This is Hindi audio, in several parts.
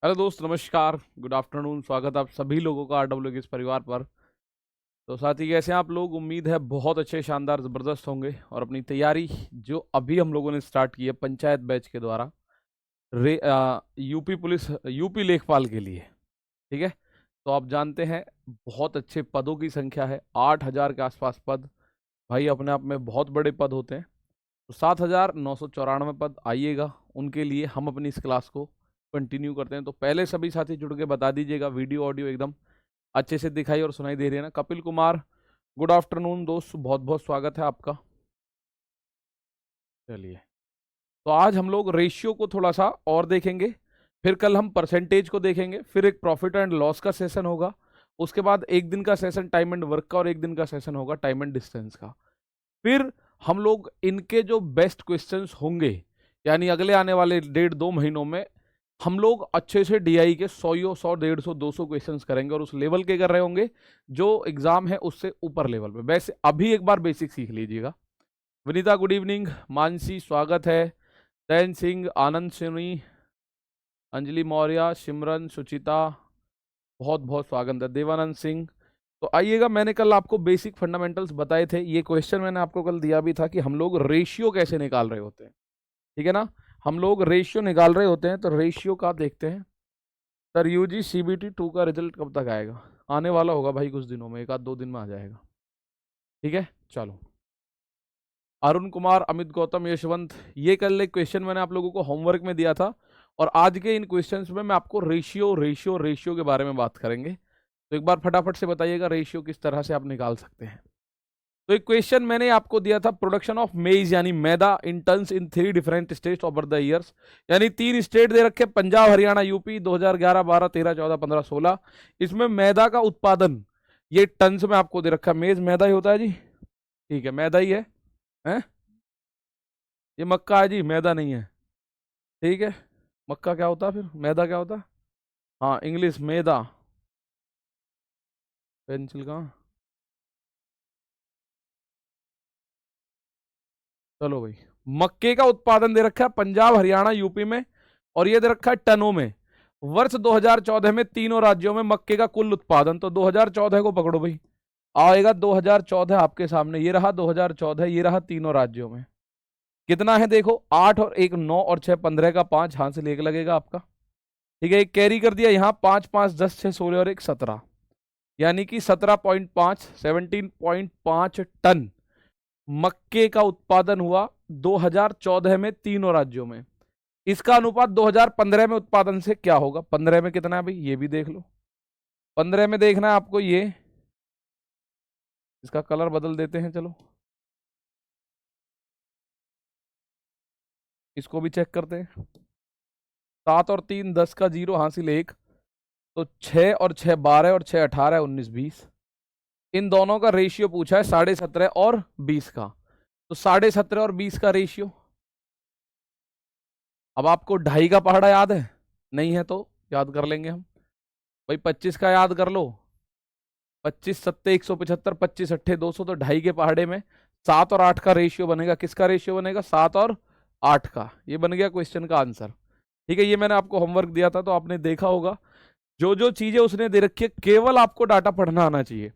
हेलो दोस्त, नमस्कार, गुड आफ्टरनून। स्वागत आप सभी लोगों का आरडब्ल्यू के इस परिवार पर। तो साथी, कैसे हैं आप लोग? उम्मीद है बहुत अच्छे, शानदार, ज़बरदस्त होंगे। और अपनी तैयारी जो अभी हम लोगों ने स्टार्ट की है पंचायत बैच के द्वारा यूपी पुलिस, यूपी लेखपाल के लिए, ठीक है। तो आप जानते हैं बहुत अच्छे पदों की संख्या है, 8,000 के आसपास पद। भाई अपने आप में बहुत बड़े पद होते हैं। तो 7,994 पद आइएगा, उनके लिए हम अपनी इस क्लास को कंटिन्यू करते हैं। तो पहले सभी साथी जुड़ के बता दीजिएगा, वीडियो ऑडियो एकदम अच्छे से दिखाई और सुनाई दे रही है ना? कपिल कुमार, गुड आफ्टरनून दोस्त, बहुत बहुत स्वागत है आपका। चलिए, तो आज हम लोग रेशियो को थोड़ा सा और देखेंगे, फिर कल हम परसेंटेज को देखेंगे, फिर एक प्रॉफिट एंड लॉस का सेशन होगा। उसके बाद एक दिन का सेशन टाइम एंड वर्क का, और एक दिन का सेशन होगा टाइम एंड डिस्टेंस का। फिर हम लोग इनके जो बेस्ट क्वेश्चंस होंगे, यानी अगले आने वाले 1.5-2 महीनों में हम लोग अच्छे से डीआई के 100, 100, 150, 200 क्वेश्चंस करेंगे, और उस लेवल के कर रहे होंगे जो एग्जाम है उससे ऊपर लेवल पे। वैसे अभी एक बार बेसिक सीख लीजिएगा। विनीता गुड इवनिंग, मानसी स्वागत है, दैन सिंह, आनंद सिनी, अंजलि मौर्य, सिमरन, सुचिता, बहुत बहुत स्वागत है, देवानंद सिंह। तो आइएगा, मैंने कल आपको बेसिक फंडामेंटल्स बताए थे। ये क्वेश्चन मैंने आपको कल दिया भी था कि हम लोग रेशियो कैसे निकाल रहे होते हैं, ठीक है ना? हम लोग रेशियो निकाल रहे होते हैं, तो रेशियो का देखते हैं। सर यूजी सीबीटी 2 का रिजल्ट कब तक आएगा? आने वाला होगा भाई, कुछ दिनों में, 1-2 दिन में आ जाएगा, ठीक है। चलो, अरुण कुमार, अमित गौतम, यशवंत, ये कल एक क्वेश्चन मैंने आप लोगों को होमवर्क में दिया था, और आज के इन क्वेश्चंस में मैं आपको रेशियो रेशियो रेशियो के बारे में बात करेंगे। तो एक बार फटाफट से बताइएगा रेशियो किस तरह से आप निकाल सकते हैं। तो एक क्वेश्चन मैंने आपको दिया था, प्रोडक्शन ऑफ मेज यानी मैदा in tons in 3 different states over the years. यानी 3 स्टेट दे रखे, पंजाब, हरियाणा, यूपी, 2011, 12, 13, 14, 15, 16। इसमें मैदा का उत्पादन ये टन्स में आपको दे रखा है। मेज मैदा ही होता है जी, ठीक है, मैदा ही है, हैं? ये मक्का है जी, मैदा नहीं है, ठीक है। मक्का क्या होता है फिर, मैदा क्या होता है? हाँ, इंग्लिश मैदा। पेंसिल कहाँ? चलो भाई, मक्के का उत्पादन दे रखा है पंजाब, हरियाणा, यूपी में, और ये दे रखा है टनों में। वर्ष 2014 में तीनों राज्यों में मक्के का कुल उत्पादन, तो 2014 को पकड़ो भाई, आएगा 2014 आपके सामने। ये रहा 2014, ये रहा तीनों राज्यों में। कितना है देखो, 8 और 1 9 और 6 15 का 5, हाथ से 1 लगेगा आपका, ठीक है। एक कैरी कर दिया यहाँ, 5 5 10 6 16 और 1 17, यानी कि 17.5 17.5 टन मक्के का उत्पादन हुआ 2014 में तीनों राज्यों में। इसका अनुपात 2015 में उत्पादन से क्या होगा? 15 में कितना है भाई, ये भी देख लो। 15 में देखना है आपको, ये इसका कलर बदल देते हैं, चलो इसको भी चेक करते हैं। 7 और 3 10 का 0 हासिल 1, तो 6 और 6 12 और 6 18 19 20। इन दोनों का रेशियो पूछा है 17.5 और 20 का। तो 17.5 और 20 का रेशियो, अब आपको ढाई का पहाड़ा याद है? नहीं है तो याद कर लेंगे हम भाई, 25 का याद कर लो। 25 सत्ते 175, 25 अट्ठे 200, तो ढाई के पहाड़े में 7 और 8 का रेशियो बनेगा। किसका रेशियो बनेगा? 7 और 8 का। ये बन गया क्वेश्चन का आंसर, ठीक है। ये मैंने आपको होमवर्क दिया था, तो आपने देखा होगा। जो जो चीजें उसने दे रखी है, केवल आपको डाटा पढ़ना आना चाहिए।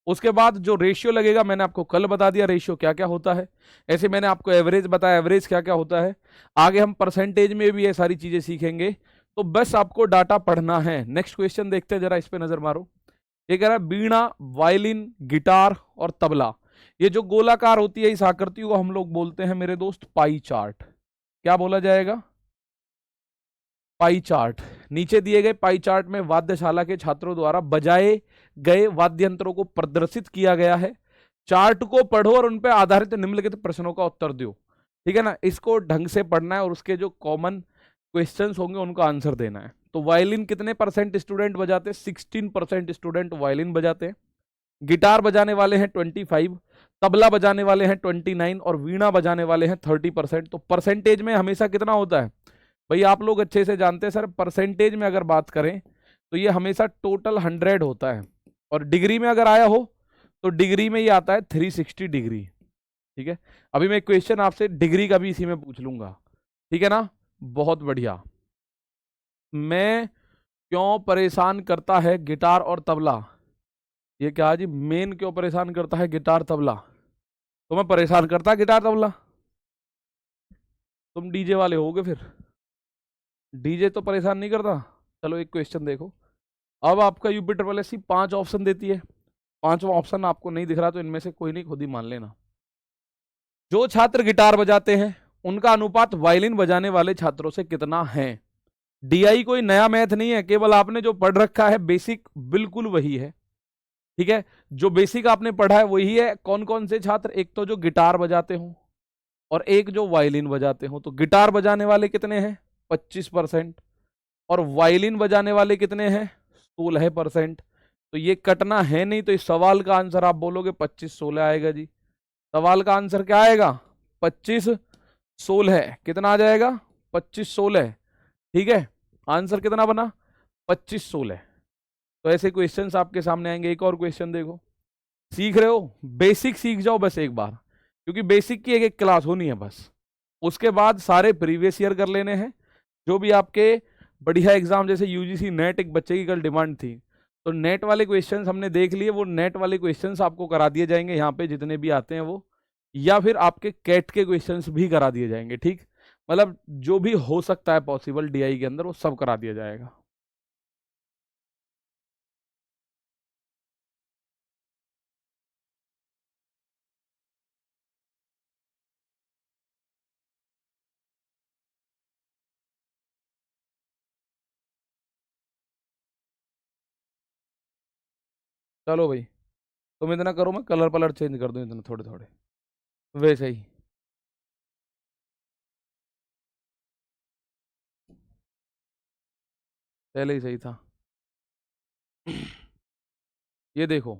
उसके बाद जो रेशियो लगेगा, मैंने आपको कल बता दिया रेशियो क्या क्या होता है। ऐसे मैंने आपको एवरेज बताया, एवरेज क्या क्या होता है। आगे हम परसेंटेज में भी ये सारी चीजें सीखेंगे। तो बस आपको डाटा पढ़ना है। नेक्स्ट क्वेश्चन देखते हैं, जरा इस पे नजर मारो। ये कह रहा है बीणा, वायलिन, गिटार और तबला, ये जो गोलाकार होती है इस आकृति को हम लोग बोलते हैं मेरे दोस्त पाई चार्ट। क्या बोला जाएगा? Pie chart. नीचे दिए गए पाई चार्ट में वाद्यशाला के छात्रों द्वारा बजाए गए वाद्य यंत्रों को प्रदर्शित किया गया है। चार्ट को पढ़ो और उन पर आधारित निम्नलिखित प्रश्नों का उत्तर दो, ठीक है ना। इसको ढंग से पढ़ना है, और उसके जो कॉमन क्वेश्चंस होंगे उनका आंसर देना है। तो वायलिन कितने परसेंट स्टूडेंट बजाते हैं? 16% स्टूडेंट वायलिन बजाते हैं। गिटार बजाने वाले हैं 25, तबला बजाने वाले हैं 29, और वीणा बजाने वाले हैं 30%। तो परसेंटेज में हमेशा कितना होता है भाई? आप लोग अच्छे से जानते हैं सर, परसेंटेज में अगर बात करें तो ये हमेशा टोटल 100 होता है, और डिग्री में अगर आया हो तो डिग्री में ये आता है 360 डिग्री, ठीक है। अभी मैं क्वेश्चन आपसे डिग्री का भी इसी में पूछ लूंगा, ठीक है ना। बहुत बढ़िया। मैं क्यों परेशान करता है गिटार और तबला? ये क्या है जी, मेन क्यों परेशान करता है गिटार तबला? तुम्हें परेशान करता है गिटार तबला? तुम डीजे वाले होगे फिर। डीजे तो परेशान नहीं करता। चलो एक क्वेश्चन देखो। अब आपका यूपी ट्रिपल एस 5 ऑप्शन देती है, पांचवा ऑप्शन आपको नहीं दिख रहा तो इनमें से कोई नहीं, खुद ही मान लेना। जो छात्र गिटार बजाते हैं उनका अनुपात वायलिन बजाने वाले छात्रों से कितना है? डीआई कोई नया मैथ नहीं है, केवल आपने जो पढ़ रखा है बेसिक बिल्कुल वही है। ठीक है, जो बेसिक आपने पढ़ा है वही है। कौन कौन से छात्र? एक तो जो गिटार बजाते हो और एक जो वायलिन बजाते हो। तो गिटार बजाने वाले कितने हैं? 25%। और वायलिन बजाने वाले कितने हैं? 16%। तो ये कटना है नहीं, तो इस सवाल का आंसर आप बोलोगे 25-16 आएगा जी। सवाल का आंसर क्या आएगा? 25-16। कितना आ जाएगा? 25-16। ठीक है, आंसर कितना बना? 25-16। तो ऐसे क्वेश्चंस आपके सामने आएंगे। एक और क्वेश्चन देखो, सीख रहे हो, बेसिक सीख जाओ बस एक बार, क्योंकि बेसिक की एक एक क्लास होनी है बस। उसके बाद सारे प्रीवियस ईयर कर लेने हैं, जो भी आपके बढ़िया एग्जाम, जैसे यूजीसी नेट, एक बच्चे की कल डिमांड थी, तो नेट वाले क्वेश्चंस हमने देख लिए, वो नेट वाले क्वेश्चंस आपको करा दिए जाएंगे यहाँ पे जितने भी आते हैं वो, या फिर आपके कैट के क्वेश्चंस भी करा दिए जाएंगे। ठीक, मतलब जो भी हो सकता है पॉसिबल डीआई के अंदर वो सब करा दिया जाएगा। चलो भाई, तुम इतना करो, मैं कलर पलर चेंज कर दूं इतना थोड़े थोड़े, वैसे ही। पहले ही सही था। ये देखो,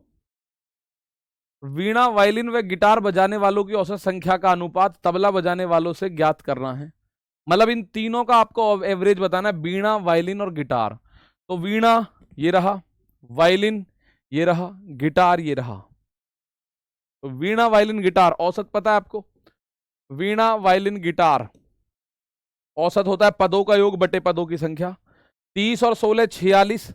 वीणा, वायलिन व गिटार बजाने वालों की औसत संख्या का अनुपात तबला बजाने वालों से ज्ञात करना है। मतलब इन तीनों का आपको एवरेज बताना है, वीणा, वायलिन और गिटार। तो वीणा ये रहा, वायलिन ये रहा, गिटार ये रहा। तो वीणा, वायलिन, गिटार औसत पता है आपको? वीणा, वायलिन, गिटार औसत होता है पदों का योग बटे पदों की संख्या। 30 और 16 46,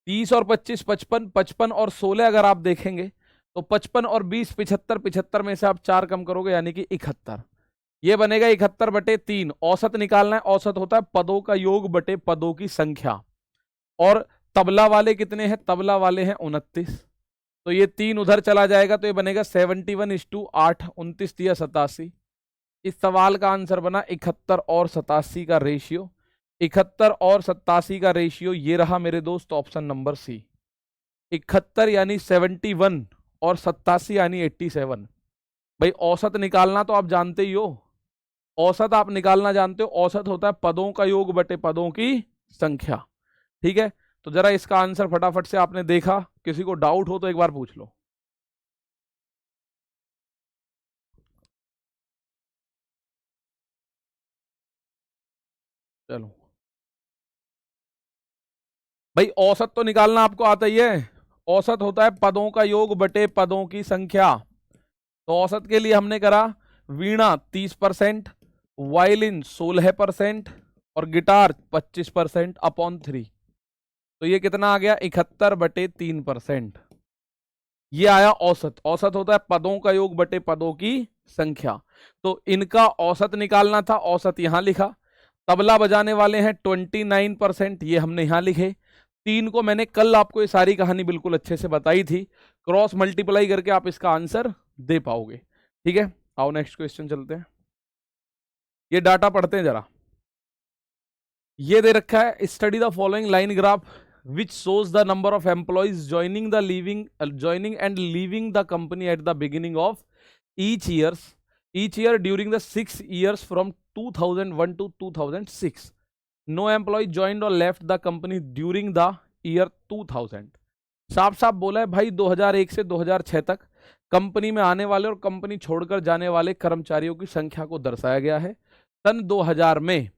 30 और 25 55, 55 और 16 अगर आप देखेंगे तो 55 और 20 75, 75 में से आप 4 कम करोगे यानी कि 71। ये बनेगा 71/3। औसत निकालना है, औसत होता है पदों का योग बटे पदों की संख्या। और तबला वाले कितने हैं? तबला वाले हैं 29, तो ये 3 उधर चला जाएगा, तो ये बनेगा 71:8, 29 या 87। इस सवाल का आंसर बना 71 और 87 का रेशियो। 71 और 87 का रेशियो ये रहा मेरे दोस्त, ऑप्शन नंबर सी। 71 यानी 71 और 87 यानी 87। भाई औसत निकालना तो आप जानते ही हो, औसत आप निकालना जानते हो, औसत होता है पदों का योग बटे पदों की संख्या। ठीक है, तो जरा इसका आंसर फटाफट से आपने देखा, किसी को डाउट हो तो एक बार पूछ लो। चलो भाई, औसत तो निकालना आपको आता ही है। औसत होता है पदों का योग बटे पदों की संख्या। तो औसत के लिए हमने करा वीणा 30%, वायलिन 16% और गिटार 25% अपॉन 3। तो ये कितना आ गया? 71/3%। ये आया औसत। औसत होता है पदों का योग बटे पदों की संख्या। तो इनका औसत निकालना था, औसत यहां लिखा। तबला बजाने वाले हैं 29%, ये हमने यहां लिखे। 3 को मैंने कल आपको ये सारी कहानी बिल्कुल अच्छे से बताई थी, क्रॉस मल्टीप्लाई करके आप इसका आंसर दे पाओगे। ठीक है, आओ नेक्स्ट क्वेश्चन चलते हैं। ये डाटा पढ़ते हैं जरा। ये दे रखा है, study the following line graph which shows the number of employees joining and leaving the company at the beginning of each year during the 6 years from 2001 to 2006. No employee joined or left the company during the year 2000. साफ साफ बोला है भाई, 2001 से 2006 तक कंपनी में आने वाले और कंपनी छोड़कर जाने वाले कर्मचारियों की संख्या को दर्शाया गया है। सन 2000 में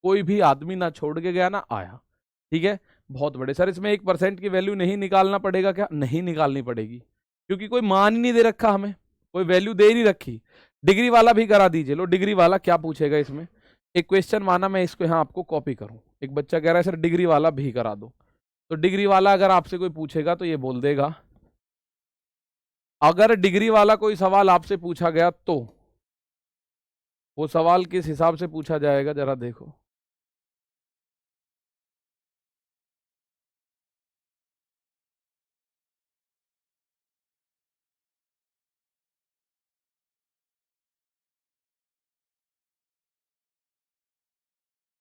कोई भी आदमी ना छोड़ के गया ना आया। ठीक है, बहुत बड़े सर, इसमें 1% की वैल्यू नहीं निकालना पड़ेगा क्या? नहीं निकालनी पड़ेगी, क्योंकि कोई मान ही नहीं दे रखा, हमें कोई वैल्यू दे नहीं रखी। डिग्री वाला भी करा दीजिए, लो डिग्री वाला क्या पूछेगा इसमें। एक क्वेश्चन माना मैं इसको यहाँ आपको कॉपी करूं, एक बच्चा कह रहा है सर डिग्री वाला भी करा दो, तो डिग्री वाला अगर आपसे कोई पूछेगा तो ये बोल देगा, अगर डिग्री वाला कोई सवाल आपसे पूछा गया तो वो सवाल किस हिसाब से पूछा जाएगा जरा देखो।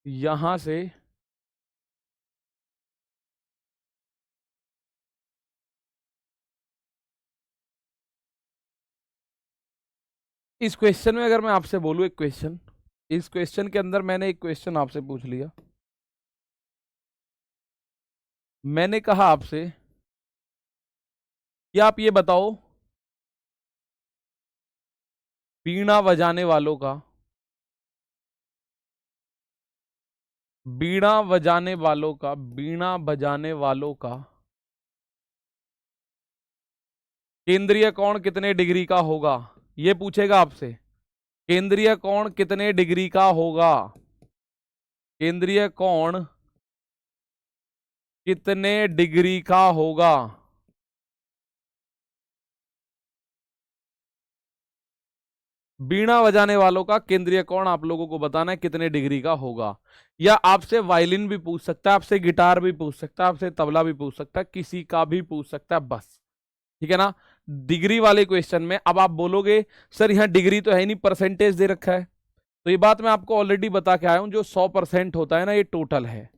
यहां से इस क्वेश्चन में अगर मैं आपसे बोलूं एक क्वेश्चन, इस क्वेश्चन के अंदर मैंने एक क्वेश्चन आपसे पूछ लिया, मैंने कहा आपसे कि आप ये बताओ बीणा बजाने वालों का, बीणा बजाने वालों का, बीणा बजाने वालों का केंद्रीय कोण कितने डिग्री का होगा, ये पूछेगा आपसे। केंद्रीय कोण कितने डिग्री का होगा, केंद्रीय कोण कितने डिग्री का होगा। बीणा बजाने वालों का केंद्रीय कोण आप लोगों को बताना है कितने डिग्री का होगा। या आपसे वायलिन भी पूछ सकता है, आपसे गिटार भी पूछ सकता है, आपसे तबला भी पूछ सकता है, किसी का भी पूछ सकता है, बस ठीक है ना। डिग्री वाले क्वेश्चन में अब आप बोलोगे सर यहाँ डिग्री तो है नहीं, परसेंटेज दे रखा है, तो ये बात मैं आपको ऑलरेडी बता के आया हूं, जो 100% होता है ना ये टोटल है,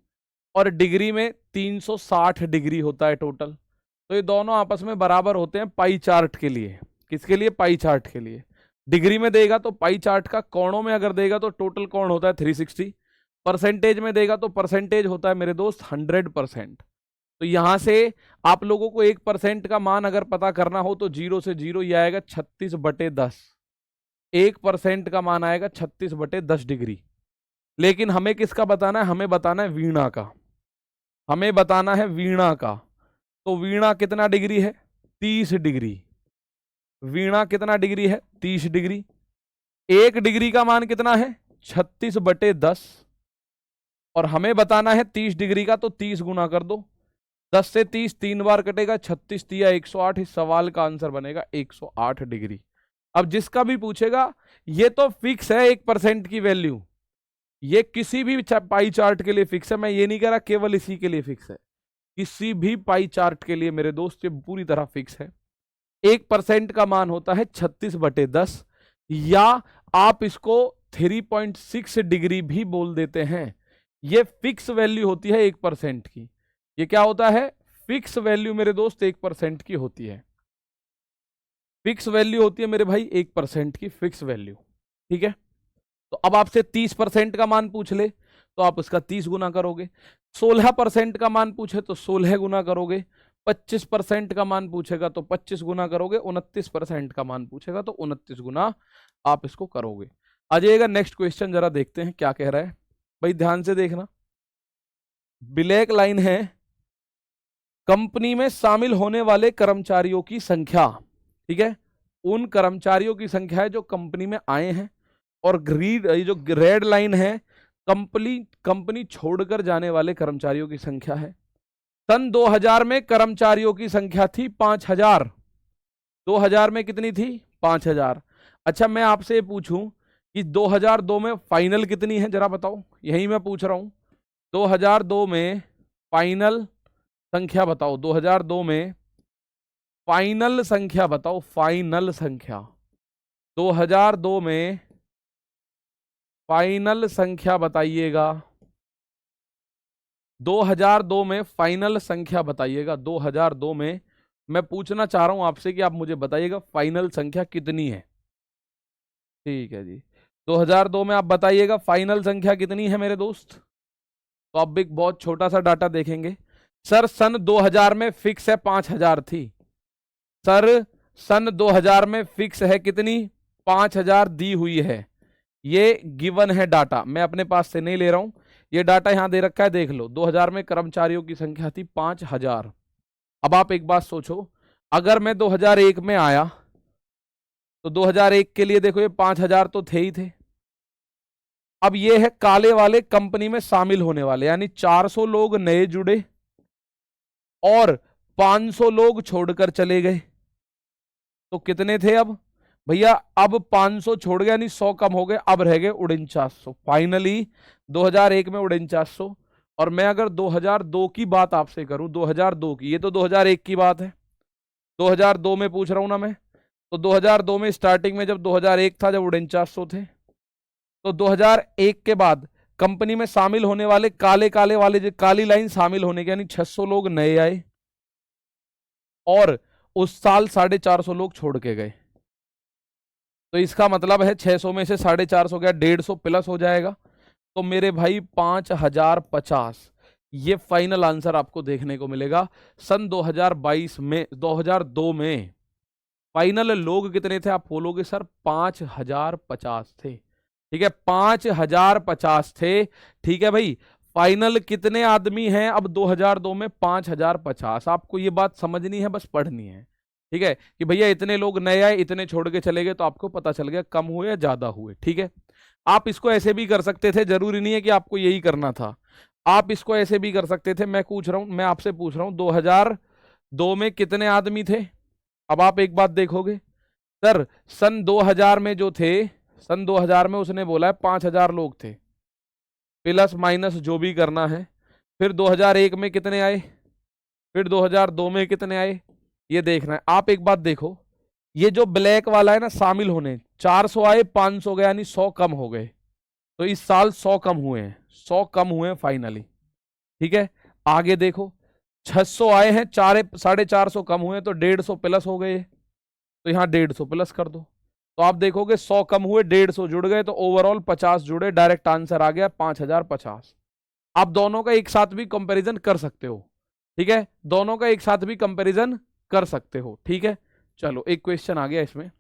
और डिग्री में 360 डिग्री होता है टोटल, तो ये दोनों आपस में बराबर होते हैं पाई चार्ट के लिए। किसके लिए? पाई चार्ट के लिए। डिग्री में देगा तो पाई चार्ट का, कोणों में अगर देगा तो टोटल कोण होता है 360, परसेंटेज में देगा तो परसेंटेज होता है मेरे दोस्त 100%। तो यहां से आप लोगों को 1% का मान अगर पता करना हो तो 0 से 0 ये आएगा 36/10, 1% का मान आएगा 36/10 डिग्री। लेकिन हमें किसका बताना है? हमें बताना है वीणा का, हमें बताना है वीणा का। तो वीणा कितना डिग्री है? 30 डिग्री। वीणा कितना डिग्री है? 30 डिग्री। 1 डिग्री का मान कितना है? 36/10, और हमें बताना है 30 डिग्री का, तो 30 गुना कर दो, 10 से 30 3 बार कटेगा, 36 तिया 108, इस सवाल का आंसर बनेगा 108 डिग्री। अब जिसका भी पूछेगा, ये तो फिक्स है 1% की वैल्यू, ये किसी भी पाई चार्ट के लिए फिक्स है, मैं ये नहीं कह रहा केवल इसी के लिए फिक्स है, किसी भी पाई चार्ट के लिए मेरे दोस्त ये पूरी तरह फिक्स है। 1% का मान होता है 36/10, या आप इसको 3.6 डिग्री भी बोल देते हैं। ये फिक्स वैल्यू होती है 1% की। ये क्या होता है? फिक्स वैल्यू मेरे दोस्त 1% की होती है। फिक्स वैल्यू होती है मेरे भाई 1% की फिक्स वैल्यू, ठीक है। तो अब आपसे 30% का मान पूछ ले तो आप उसका 30 गुना करोगे, 16% का मान पूछे तो 16 गुना करोगे, 25% का मान पूछेगा तो 25 गुना करोगे, 29% का मान पूछेगा तो 29 गुना आप इसको करोगे। आ जाइएगा नेक्स्ट क्वेश्चन, जरा देखते हैं क्या कह रहा है भाई, ध्यान से देखना। ब्लैक लाइन है कंपनी में शामिल होने वाले कर्मचारियों की संख्या, ठीक है, उन कर्मचारियों की संख्या है जो कंपनी में आए हैं, और ग्रीन ये जो रेड लाइन है कंपनी छोड़कर जाने वाले कर्मचारियों की संख्या है। सन 2000 में कर्मचारियों की संख्या थी 5000, 2000 में कितनी थी? 5000। अच्छा मैं आपसे पूछूं कि 2002 में फाइनल कितनी है, जरा बताओ, यही मैं पूछ रहा हूं। 2002 में फाइनल संख्या बताओ, 2002 में फाइनल संख्या बताओ, फाइनल संख्या 2002 में फाइनल संख्या बताइएगा, 2002 में फाइनल संख्या बताइएगा। 2002 में मैं पूछना चाह रहा हूं आपसे कि आप मुझे बताइएगा फाइनल संख्या कितनी है। ठीक है जी, 2002 में आप बताइएगा फाइनल संख्या कितनी है मेरे दोस्त। तो आप एक बहुत छोटा सा डाटा देखेंगे। सर सन 2000 में फिक्स है 5000 थी, सर सन 2000 में फिक्स है कितनी? 5000 दी हुई है, ये गिवन है डाटा, मैं अपने पास से नहीं ले रहा हूं, ये डाटा यहां दे रखा है, देख लो। 2000 में कर्मचारियों की संख्या थी 5000। अब आप एक बात सोचो, अगर मैं 2001 में आया तो 2001 के लिए देखो ये 5000 तो थे ही थे, अब ये है काले वाले कंपनी में शामिल होने वाले, यानी 400 लोग नए जुड़े और 500 लोग छोड़कर चले गए। तो कितने थे अब भैया? अब 500 छोड़ गए यानी 100 कम हो गए, अब रह गए 4900। फाइनली 2001 में 4900। और मैं अगर 2002 की बात आपसे करूं, 2002 की, ये तो 2001 की बात है, 2002 में पूछ रहा हूं ना मैं। तो 2002 में स्टार्टिंग में जब 2001 था, जब 4900 थे, तो 2001 के बाद कंपनी में शामिल होने वाले काले काले वाले जो काली लाइन शामिल होने के, यानी 600 लोग नए आए और उस साल 450 लोग छोड़ के गए। तो इसका मतलब है 600 में से 450 गया, 150 प्लस हो जाएगा। तो मेरे भाई 5050, ये फाइनल आंसर आपको देखने को मिलेगा। सन 2022 में, 2002 में फाइनल लोग कितने थे? आप बोलोगे सर 5050 थे। ठीक है, 5050 थे। ठीक है भाई, फाइनल कितने आदमी हैं अब 2002 में? 5050। आपको ये बात समझनी है, बस पढ़नी है। ठीक है, कि भैया इतने लोग नए आए, इतने छोड़ के चले गए, तो आपको पता चल गया कम हुए या ज्यादा हुए। ठीक है, आप इसको ऐसे भी कर सकते थे, जरूरी नहीं है कि आपको यही करना था। आप इसको ऐसे भी कर सकते थे। मैं आपसे पूछ रहा हूं 2002 में कितने आदमी थे? अब आप एक बात देखोगे सर, सन 2000 में जो थे, सन 2000 में उसने बोला है 5000 लोग थे, प्लस माइनस जो भी करना है। फिर 2001 में कितने आए? फिर 2002 में कितने आए? ये देखना है। आप एक बात देखो, ये जो ब्लैक वाला है ना, शामिल होने 400 आए, 500 गए, यानी 100 कम हो गए। तो इस साल 100 कम हुए हैं, 100 कम हुए हैं फाइनली। ठीक है, आगे देखो, 600 आए हैं, 450 कम हुए, तो 150 प्लस हो गए। तो यहाँ 150 प्लस कर दो, तो आप देखोगे 100 कम हुए, 150 जुड़ गए, तो ओवरऑल 50 जुड़े। डायरेक्ट आंसर आ गया 5050। आप दोनों का एक साथ भी कंपैरिजन कर सकते हो। ठीक है, दोनों का एक साथ भी कंपैरिजन कर सकते हो। ठीक है, चलो एक क्वेश्चन आ गया इसमें।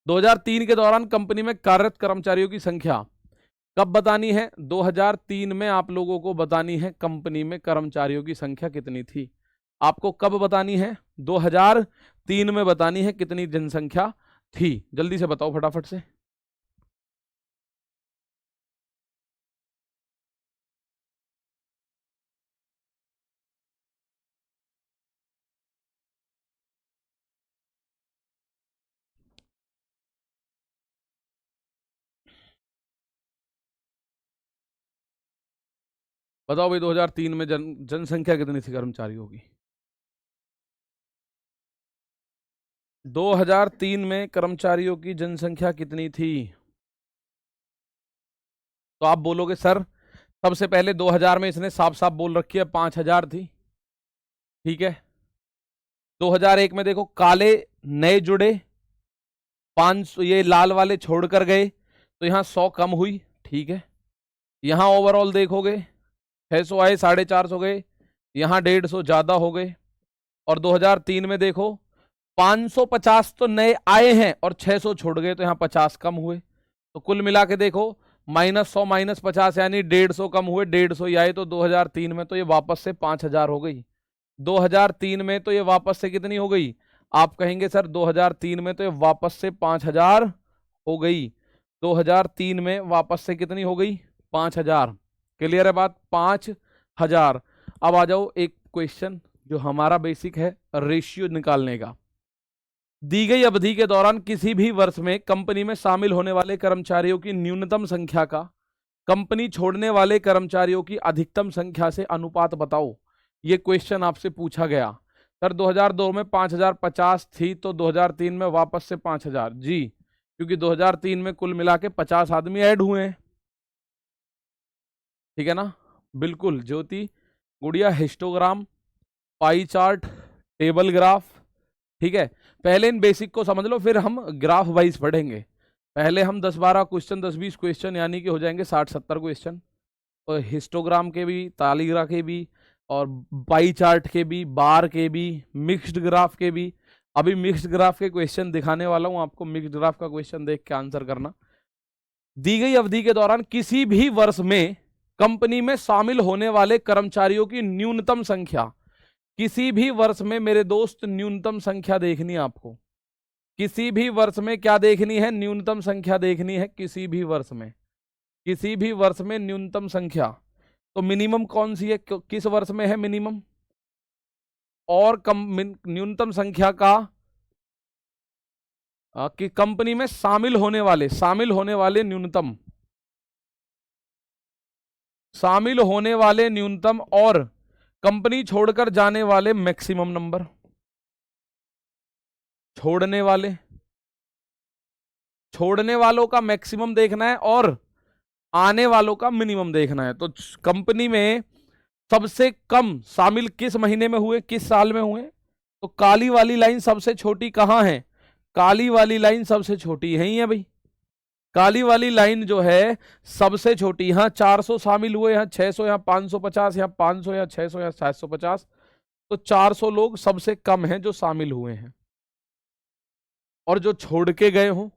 2003 के दौरान कंपनी में कार्यरत कर्मचारियों की संख्या कब बतानी है? 2003 में आप लोगों को बतानी है कंपनी में कर्मचारियों की संख्या कितनी थी। आपको कब बतानी है? 2003 में बतानी है कितनी जनसंख्या थी। जल्दी से बताओ फटाफट से। बताओ भाई, 2003 में जनसंख्या कितनी थी कर्मचारियों की? 2003 में कर्मचारियों की जनसंख्या कितनी थी? तो आप बोलोगे सर, सबसे पहले 2000 में इसने साफ साफ बोल रखी है 5000 थी। ठीक है, 2001 में देखो काले नए जुड़े, 500 ये लाल वाले छोड़कर गए, तो यहाँ 100 कम हुई। ठीक है, यहाँ ओवरऑल देखोगे 600 आए, 450 गए, यहाँ 150 ज्यादा हो गए। और 2003 में देखो 550 तो नए आए हैं और 600 छोड़ गए, तो यहाँ 50 कम हुए। तो कुल मिला के देखो -100 -50 यानी 150 कम हुए, 150 ही आए। तो 2003 में तो ये वापस से 5000 हो गई। 2003 में तो ये वापस से कितनी हो गई? आप कहेंगे सर 2003 में तो ये वापस से 5000 हो गई। 2003 में वापस से कितनी हो गई? 5000। क्लियर है बात? 5000। अब आ जाओ एक क्वेश्चन जो हमारा बेसिक है, रेशियो निकालने का। दी गई अवधि के दौरान किसी भी वर्ष में कंपनी में शामिल होने वाले कर्मचारियों की न्यूनतम संख्या का कंपनी छोड़ने वाले कर्मचारियों की अधिकतम संख्या से अनुपात बताओ। ये क्वेश्चन आपसे पूछा गया। सर 2002 में 5050 थी, तो 2003 में वापस से 5000 जी, क्योंकि 2003 में कुल मिला के 50 आदमी ऐड हुए हैं। ठीक है ना? बिल्कुल ज्योति गुड़िया, histogram, pie chart, table graph. ठीक है, पहले इन बेसिक को समझ लो, फिर हम ग्राफ वाइज पढ़ेंगे। पहले हम 10-12 क्वेश्चन, 10-20 क्वेश्चन, यानी कि हो जाएंगे 60-70 क्वेश्चन, और हिस्टोग्राम के भी, तालीग्राफ के भी, और पाई चार्ट के भी, बार के भी, मिक्स्ड ग्राफ के भी। अभी मिक्स्ड ग्राफ के क्वेश्चन दिखाने वाला हूं आपको। मिक्स्ड ग्राफ का क्वेश्चन देख के आंसर करना। दी गई अवधि के दौरान किसी भी वर्ष में कंपनी में शामिल होने वाले कर्मचारियों की न्यूनतम संख्या, किसी भी वर्ष में मेरे दोस्त न्यूनतम संख्या देखनी है आपको। किसी भी वर्ष में क्या देखनी है? न्यूनतम संख्या देखनी है किसी भी वर्ष में। किसी भी वर्ष में न्यूनतम संख्या, तो मिनिमम कौन सी है, किस वर्ष में है मिनिमम, और न्यूनतम संख्या का कि कंपनी में शामिल होने वाले न्यूनतम और कंपनी छोड़कर जाने वाले मैक्सिमम नंबर, छोड़ने वालों का मैक्सिमम देखना है और आने वालों का मिनिमम देखना है। तो कंपनी में सबसे कम शामिल किस महीने में हुए, किस साल में हुए, तो काली वाली लाइन सबसे छोटी कहां है, काली वाली लाइन सबसे छोटी यही है भाई, काली वाली लाइन जो है सबसे छोटी, यहाँ 400 शामिल हुए, यहाँ 600, यहाँ 550, यहाँ 500, यहाँ 600, यहाँ 750, तो 400 लोग सबसे कम हैं जो शामिल हुए हैं। और जो छोड़ के गए हों,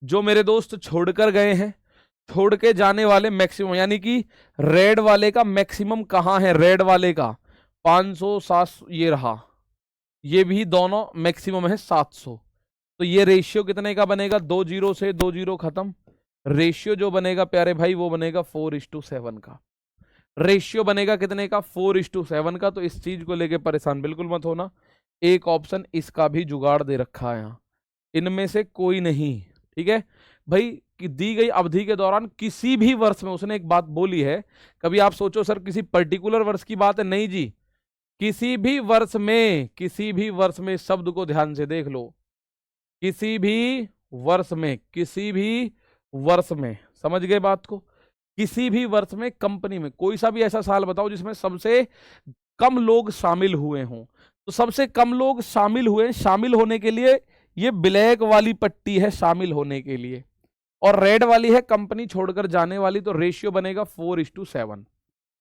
जो मेरे दोस्त छोड़कर गए हैं, छोड़ के जाने वाले मैक्सिमम, यानी कि रेड वाले का मैक्सिमम कहां है, रेड वाले का 500 700 ये रहा, ये भी दोनों मैक्सिमम है 700। तो ये रेशियो कितने का बनेगा, 2 जीरो से 2 जीरो खत्म, रेशियो जो बनेगा प्यारे भाई वो बनेगा 4:7 का, रेशियो बनेगा कितने का, 4:7 का। तो इस चीज को लेके परेशान बिल्कुल मत होना, एक ऑप्शन इसका भी जुगाड़ दे रखा है यहाँ, इनमें से कोई नहीं, ठीक है भाई। कि दी गई अवधि के दौरान किसी भी वर्ष में, उसने एक बात बोली है, कभी आप सोचो सर किसी पर्टिकुलर वर्ष की बात है, नहीं जी, किसी भी वर्ष में, शब्द को ध्यान से देख लो, किसी भी वर्ष में, समझ गए बात को, किसी भी वर्ष में कंपनी में कोई सा भी ऐसा साल बताओ जिसमें सबसे कम लोग शामिल हुए हों। तो सबसे कम लोग शामिल हुए, शामिल होने के लिए ये ब्लैक वाली पट्टी है शामिल होने के लिए, और रेड वाली है कंपनी छोड़कर जाने वाली, तो रेशियो बनेगा 4:7,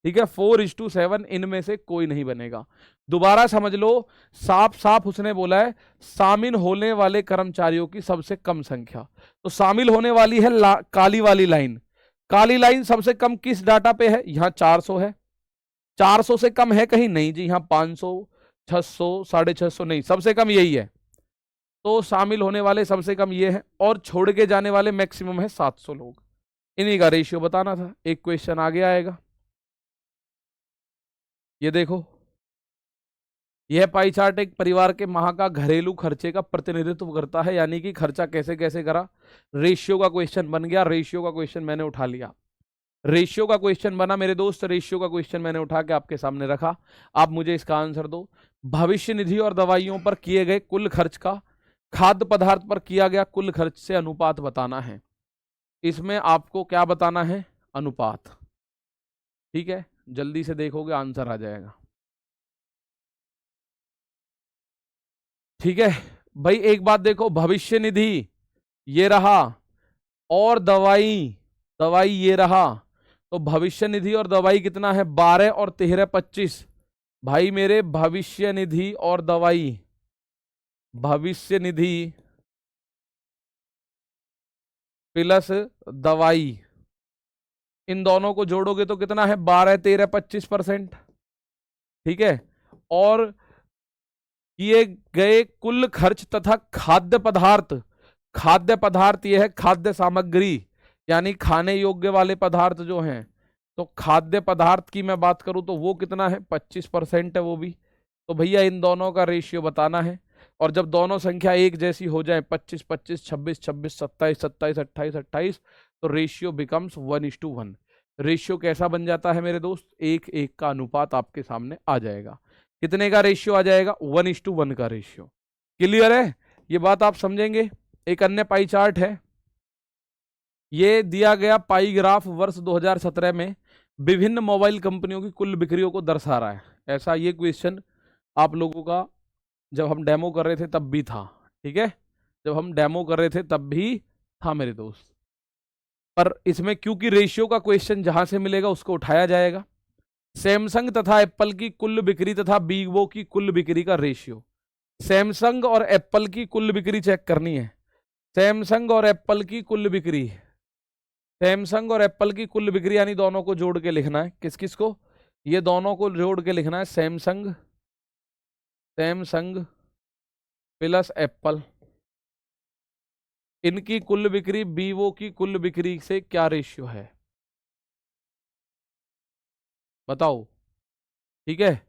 ठीक है 4:7, इनमें से कोई नहीं बनेगा। दोबारा समझ लो, साफ साफ उसने बोला है शामिल होने वाले कर्मचारियों की सबसे कम संख्या, तो शामिल होने वाली है काली वाली लाइन, काली लाइन सबसे कम किस डाटा पे है, यहाँ 400 है, 400 से कम है कहीं, नहीं जी, यहाँ 500 600 650 नहीं, सबसे कम यही है, तो शामिल होने वाले सबसे कम ये है, और छोड़ के जाने वाले मैक्सिमम है 700 लोग, इन्हीं का रेशियो बताना था। एक क्वेश्चन आगे आएगा, ये देखो, यह पाई चार्ट एक परिवार के माह का घरेलू खर्चे का प्रतिनिधित्व करता है, यानी कि खर्चा कैसे कैसे करा, रेशियो का क्वेश्चन बन गया, रेशियो का क्वेश्चन मैंने उठा लिया, रेशियो का क्वेश्चन बना मेरे दोस्त, रेशियो का क्वेश्चन मैंने उठा के आपके सामने रखा, आप मुझे इसका आंसर दो। भविष्य निधि और दवाइयों पर किए गए कुल खर्च का खाद्य पदार्थ पर किया गया कुल खर्च से अनुपात बताना है, इसमें आपको क्या बताना है, अनुपात, ठीक है, जल्दी से देखोगे आंसर आ जाएगा, ठीक है भाई। एक बात देखो, भविष्य निधि ये रहा, और दवाई ये रहा, तो भविष्य निधि और दवाई कितना है, 12 और 13 25, भाई मेरे भविष्य निधि और दवाई, भविष्य निधि प्लस दवाई, इन दोनों को जोड़ोगे तो कितना है, 12 13 25%, ठीक है। और किए गए कुल खर्च तथा खाद्य पदार्थ यह है खाद्य सामग्री, यानी खाने योग्य वाले पदार्थ जो हैं, तो खाद्य पदार्थ की मैं बात करूं तो वो कितना है, 25% है वो भी। तो भैया इन दोनों का रेशियो बताना है, और जब दोनों संख्या एक जैसी हो जाए, 25 25 26 26 27 27 28 28, तो रेशियो बिकम्स 1:1। रेशियो कैसा बन जाता है मेरे दोस्त, 1:1 का अनुपात आपके सामने आ जाएगा। कितने का रेशियो आ जाएगा, 1:1 का रेशियो। क्लियर है, ये बात आप समझेंगे। एक अन्य पाई चार्ट है, ये दिया गया पाई ग्राफ वर्ष 2017 में विभिन्न मोबाइल कंपनियों की कुल बिक्रियों को दर्शा रहा है। ऐसा ये क्वेश्चन आप लोगों का जब हम डेमो कर रहे थे तब भी था, ठीक है, जब हम डेमो कर रहे थे तब भी था मेरे दोस्त। पर इसमें क्योंकि रेशियो का क्वेश्चन जहां से मिलेगा उसको उठाया जाएगा। सैमसंग तथा एप्पल की कुल बिक्री तथा वीवो की कुल बिक्री का रेशियो, सैमसंग और एप्पल की कुल बिक्री चेक करनी है, सैमसंग और एप्पल की कुल बिक्री, सैमसंग और एप्पल की कुल बिक्री, यानी दोनों को जोड़ के लिखना है, किस किस को, ये दोनों को जोड़ के लिखना है, सैमसंग प्लस एप्पल, इनकी कुल बिक्री वीवो की कुल बिक्री से क्या रेशियो है, बताओ। ठीक है,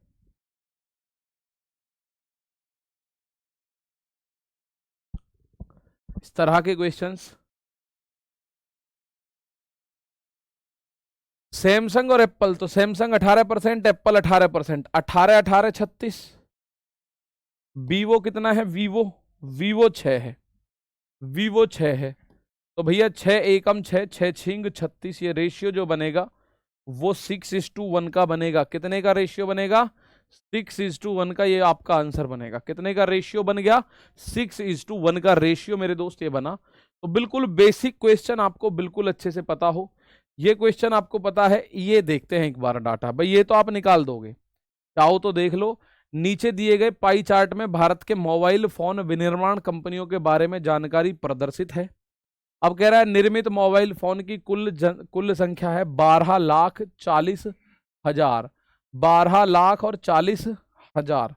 इस तरह के क्वेश्चंस। सैमसंग और एप्पल, तो सैमसंग 18%, एप्पल 18%, 18 18 36। वीवो कितना है? वीवो, वीवो 6 है, वीवो 6 है। तो भैया 6 एकम 6, 6 छिंग 36, ये रेशियो जो बनेगा वो 6:1 का बनेगा। कितने का रेशियो बनेगा? 6:1 का। ये आपका आंसर बनेगा। कितने का रेशियो बन गया? 6:1 का रेशियो मेरे दोस्त ये बना। तो बिल्कुल बेसिक क्वेश्चन आपको बिल्कुल अच्छे से पता हो। ये क्वेश्चन आपको पता है, ये देखते हैं एक बार डाटा। भाई ये तो आप निकाल दोगे, चाहो तो देख लो। नीचे दिए गए पाई चार्ट में भारत के मोबाइल फोन विनिर्माण कंपनियों के बारे में जानकारी प्रदर्शित है। अब कह रहा है निर्मित मोबाइल फोन की कुल संख्या है 12,40,000। 12,40,000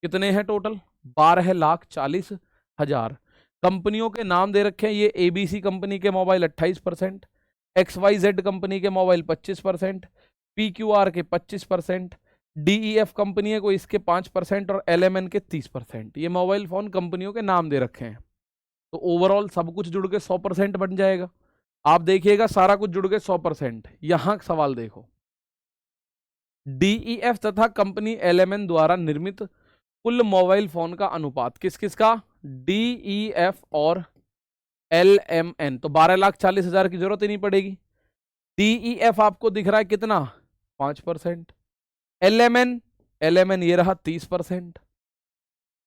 कितने हैं टोटल? 12,40,000। कंपनियों के नाम दे रखे हैं। ये एबीसी कंपनी के मोबाइल 28%, XYZ कंपनी के मोबाइल 25%, PQR के 25%, DEF कंपनी है कोई इसके 5% और LMN के 30%। ये मोबाइल फोन कंपनियों के नाम दे रखे हैं। तो ओवरऑल सब कुछ जुड़ के 100% बन जाएगा। आप देखिएगा सारा कुछ जुड़ के 100%। यहां सवाल देखो, DEF तथा कंपनी LMN द्वारा निर्मित कुल मोबाइल फोन का अनुपात किस किस का? DEF और LMN। तो 12,40,000 की जरूरत ही नहीं पड़ेगी। DEF आपको दिख रहा है कितना? 5%। LMN ये रहा 30%।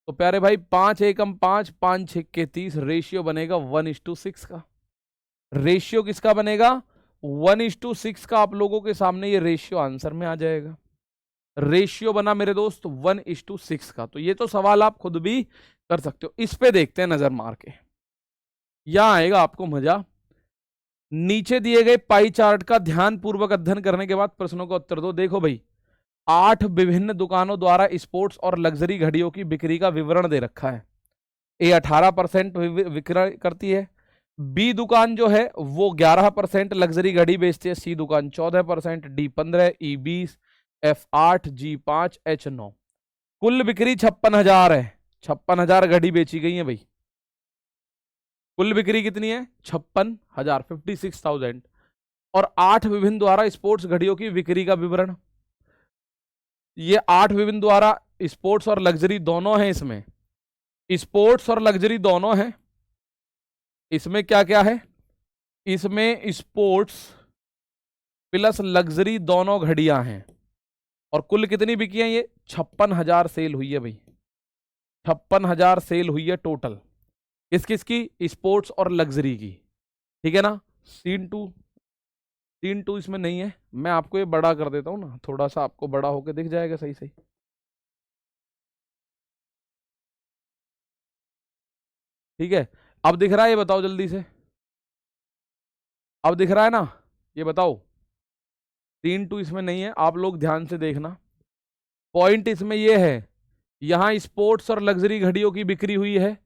तो प्यारे भाई 5 एकम 5, 5 छिक्के 30, रेशियो बनेगा 1:6 का। रेशियो किसका बनेगा? 1:6 का। आप लोगों के सामने ये रेशियो आंसर में आ जाएगा। रेशियो बना मेरे दोस्त 1:6 का। तो ये तो सवाल आप खुद भी कर सकते हो। इस पे देखते हैं नजर मार के, यहां आएगा आपको मजा। नीचे दिए गए पाई चार्ट का ध्यान पूर्वक अध्ययन करने के बाद प्रश्नों का उत्तर दो। देखो भाई, 8 विभिन्न दुकानों द्वारा स्पोर्ट्स और लग्जरी घड़ियों की बिक्री का विवरण दे रखा है। ए 18% विक्रय करती है। बी दुकान जो है वो 11% लग्जरी घड़ी बेचती है। सी दुकान 14%, डी 15, ई 20, एफ 8, जी 5, एच 9। कुल बिक्री 56,000 है। 56,000 घड़ी बेची गई है भाई। कुल बिक्री कितनी है? 56,000, 56,000। और 8 विभिन्न द्वारा स्पोर्ट्स घड़ियों की बिक्री का विवरण। ये 8 विभिन्न द्वारा स्पोर्ट्स और लग्जरी दोनों है। इसमें स्पोर्ट्स और लग्जरी दोनों है। इसमें क्या क्या है? इसमें स्पोर्ट्स प्लस लग्जरी दोनों घड़ियां हैं। और कुल कितनी बिकी है? ये 56,000 सेल हुई है भाई। 56,000 सेल हुई है टोटल। किस किस की? स्पोर्ट्स और लग्जरी की। ठीक है ना। सीन टू इसमें नहीं है। मैं आपको ये बड़ा कर देता हूं ना, थोड़ा सा आपको बड़ा होके दिख जाएगा सही सही। ठीक है, अब दिख रहा है? ये बताओ जल्दी से, अब दिख रहा है ना? ये बताओ। सीन टू इसमें नहीं है, आप लोग ध्यान से देखना। पॉइंट इसमें ये है, यहां स्पोर्ट्स और लग्जरी घड़ियों की बिक्री हुई है,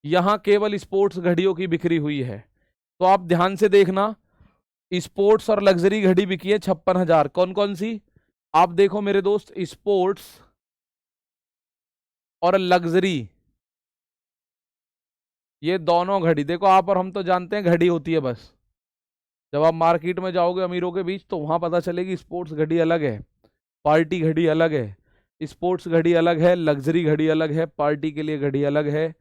यहां केवल स्पोर्ट्स घड़ियों की बिक्री हुई है। तो आप ध्यान से देखना, स्पोर्ट्स और लग्जरी घड़ी बिकी है 56,000। कौन कौन सी? आप देखो मेरे दोस्त, स्पोर्ट्स और लग्जरी, ये दोनों घड़ी देखो। आप और हम तो जानते हैं घड़ी होती है बस। जब आप मार्केट में जाओगे अमीरों के बीच तो वहां पता चलेगी स्पोर्ट्स घड़ी अलग है, पार्टी घड़ी अलग है। स्पोर्ट्स घड़ी अलग है, लग्जरी घड़ी अलग है, पार्टी के लिए घड़ी अलग है।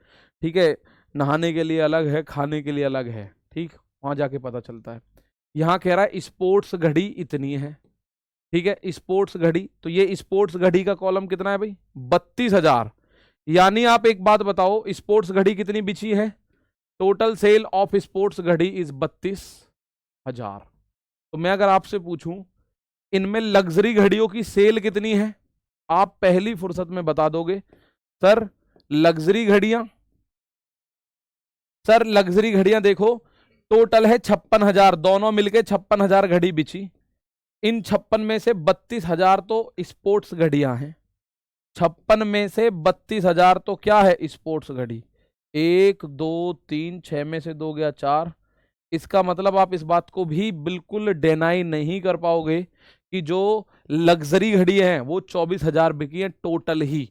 ठीक है, नहाने के लिए अलग है, खाने के लिए अलग है। ठीक, वहां जाके पता चलता है। यहाँ कह रहा है स्पोर्ट्स घड़ी इतनी है। ठीक है, स्पोर्ट्स घड़ी, तो ये स्पोर्ट्स घड़ी का कॉलम कितना है भाई? 32,000। यानी आप एक बात बताओ, स्पोर्ट्स घड़ी कितनी बिची है? टोटल सेल ऑफ स्पोर्ट्स घड़ी इज 32,000। तो मैं अगर आपसे पूछूं इनमें लग्जरी घड़ियों की सेल कितनी है, आप पहली फुर्सत में बता दोगे सर लग्जरी घड़ियां। सर लग्जरी घड़ियां देखो, टोटल है 56,000, दोनों मिलके 56,000 घड़ी बिची। इन 56 में से 32,000 तो स्पोर्ट्स घड़ियां हैं। 56 में से 32,000 तो क्या है? स्पोर्ट्स घड़ी। 1 2 3 6 में से 2 गया 4। इसका मतलब आप इस बात को भी बिल्कुल डिनाई नहीं कर पाओगे कि जो लग्जरी घड़ी है वो 24,000 बिकी है टोटल ही।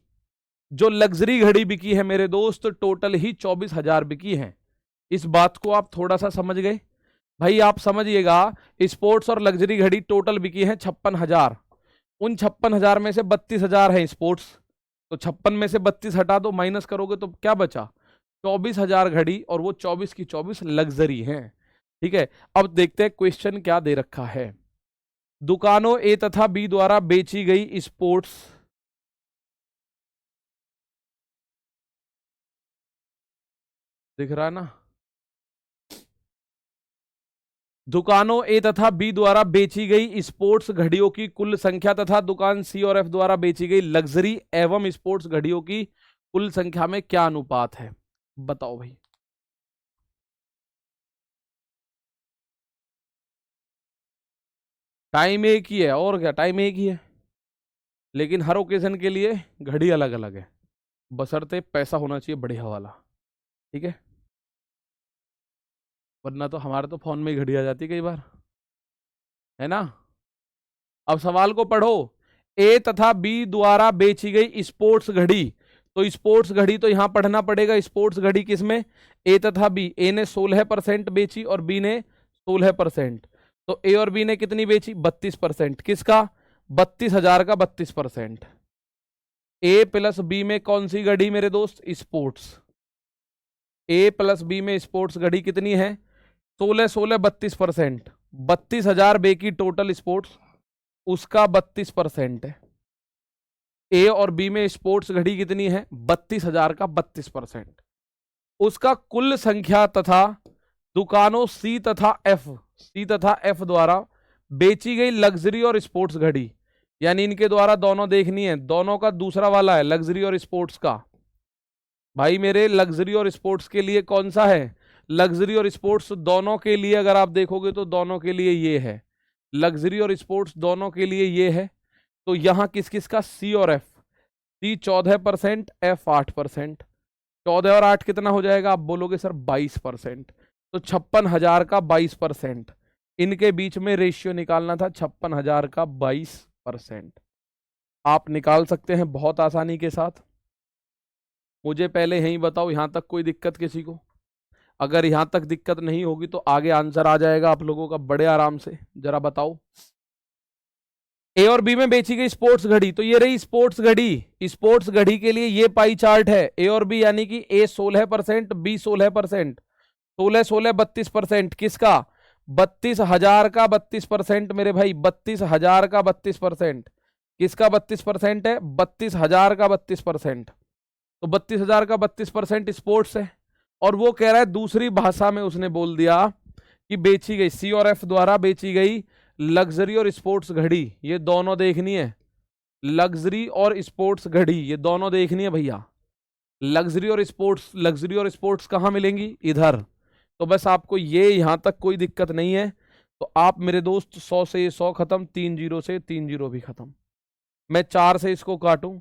जो लग्जरी घड़ी बिकी है मेरे दोस्त टोटल ही 24,000 बिकी है। इस बात को आप थोड़ा सा समझ गए भाई? आप समझिएगा, स्पोर्ट्स और लग्जरी घड़ी टोटल बिकी है 56,000। उन 56,000 में से 32,000 है स्पोर्ट्स, तो 56 में से 32 हटा दो, माइनस करोगे तो क्या बचा? 24,000 घड़ी, और वो 24 की 24 लग्जरी हैं। ठीक है, अब देखते हैं क्वेश्चन क्या दे रखा है। दुकानों ए तथा बी द्वारा बेची गई स्पोर्ट्स दिख रहा है ना? दुकानों ए तथा बी द्वारा बेची गई स्पोर्ट्स घड़ियों की कुल संख्या तथा दुकान सी और एफ द्वारा बेची गई लग्जरी एवं स्पोर्ट्स घड़ियों की कुल संख्या में क्या अनुपात है? बताओ भाई। टाइम एक ही है, और क्या, टाइम एक ही है, लेकिन हर ओकेजन के लिए घड़ी अलग अलग है, बशर्ते पैसा होना चाहिए बढ़िया वाला। ठीक है, वरना तो हमारे तो फोन में ही घड़ी आ जाती है कई बार, है ना? अब सवाल को पढ़ो। ए तथा बी द्वारा बेची गई स्पोर्ट्स घड़ी, तो स्पोर्ट्स घड़ी तो यहां पढ़ना पड़ेगा। स्पोर्ट्स घड़ी किसमें? ए तथा बी। ए ने 16% बेची और बी ने 16%, तो ए और बी ने कितनी बेची? 32%। किसका? 32,000 का 32%। ए प्लस बी में कौन सी घड़ी मेरे दोस्त? स्पोर्ट्स। ए प्लस बी में स्पोर्ट्स घड़ी कितनी है? 16 16 32%। 32,000 बेकी टोटल स्पोर्ट्स, उसका 32% है। ए और बी में स्पोर्ट्स घड़ी कितनी है? 32,000 का 32%। उसका कुल संख्या तथा दुकानों सी तथा एफ द्वारा बेची गई लग्जरी और स्पोर्ट्स घड़ी, यानी इनके द्वारा दोनों देखनी है, दोनों का दूसरा वाला है लग्जरी और स्पोर्ट्स का। भाई मेरे लग्जरी और स्पोर्ट्स के लिए कौन सा है? लग्जरी और स्पोर्ट्स दोनों के लिए अगर आप देखोगे तो दोनों के लिए ये है, लग्जरी और स्पोर्ट्स दोनों के लिए ये है। तो यहां किस किस का? सी और एफ। सी 14%, एफ 8%। 14 और 8 कितना हो जाएगा? आप बोलोगे सर 22%। तो 56,000 का 22%, इनके बीच में रेशियो निकालना था 56,000 का 22%। आप निकाल सकते हैं बहुत आसानी के साथ। मुझे पहले यही बताओ, यहां तक कोई दिक्कत किसी को? अगर यहां तक दिक्कत नहीं होगी तो आगे आंसर आ जाएगा आप लोगों का बड़े आराम से। जरा बताओ। ए और बी में बेची गई स्पोर्ट्स घड़ी, तो ये रही स्पोर्ट्स घड़ी। स्पोर्ट्स घड़ी के लिए ये पाई चार्ट है, ए और बी, यानी कि ए 16%, बी 16%। 16 16 32%। किसका? 32,000 का 32% मेरे भाई, 32,000 का 32%। किसका 32% है? 32,000 का 32%। तो 32,000 का 32% स्पोर्ट्स है। और वो कह रहा है दूसरी भाषा में उसने बोल दिया कि बेची गई सी और एफ द्वारा बेची गई लग्जरी और स्पोर्ट्स घड़ी, ये दोनों देखनी है। लग्जरी और स्पोर्ट्स घड़ी ये दोनों देखनी है भैया। लग्जरी और स्पोर्ट्स कहाँ मिलेंगी? इधर। तो बस आपको ये यहां तक कोई दिक्कत नहीं है। तो आप मेरे दोस्त 100 से 100 खत्म, 3 0 से 3 0 भी खत्म। मैं 4 से इसको काटूं,